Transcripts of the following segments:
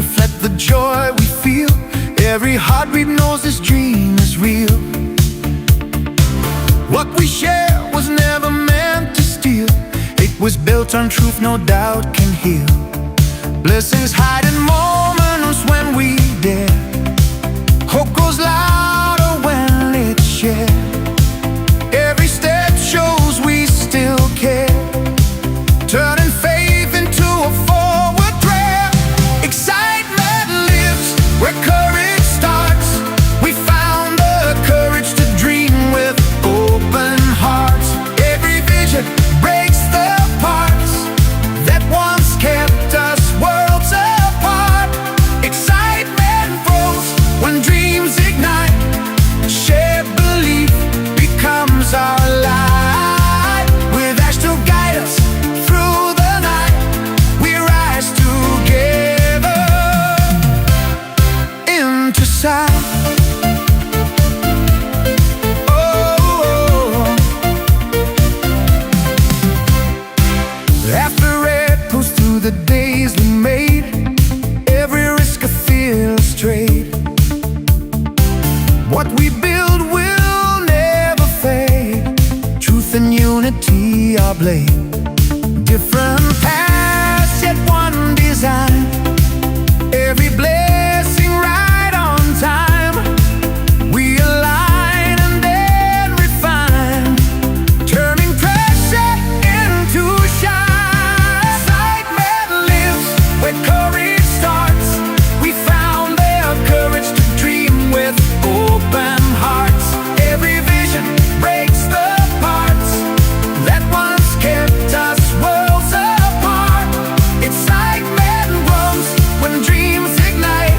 reflect the joy we feel. Every heartbeat knows this dream is real. What we share was never meant to steal. It was built on truth no doubt can heal. Blessings hide in moments when we dare. Hope goes louder when it's shared. Every step shows we still care, turning faith into a forward prayer. Excitement lives where courage starts. We found the courage to dream with open hearts. Every vision breaks the parts that once kept us worlds apart. Excitement grows when dreams ignite. Shared belief becomes our light. With ash to guide us through the night, we rise together into sight. After it goes through the days we made, every risk a fearless trade. What we build will never fade. Truth and unity are blade. Different paths, yet one design. Every blessing right on time. We align and then refine, turning pressure into shine. Excitement lives where courage starts. We found their courage to dream with open hearts. Every vision breaks the parts that once kept us worlds apart. Excitement grows when dreams ignite.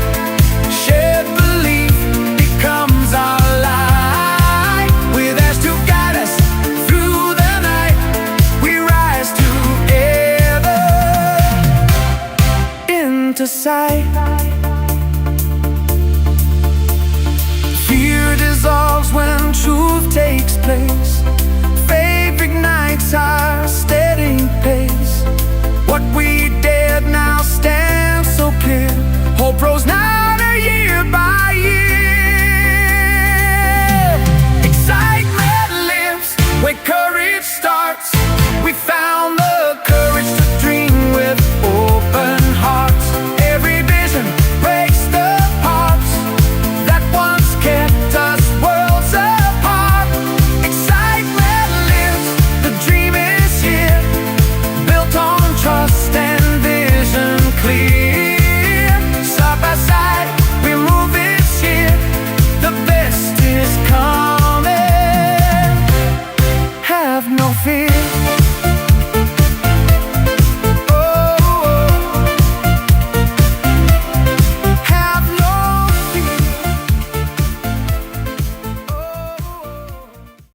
Shared belief becomes our light. With ash to guide us through the night, we rise together into sight.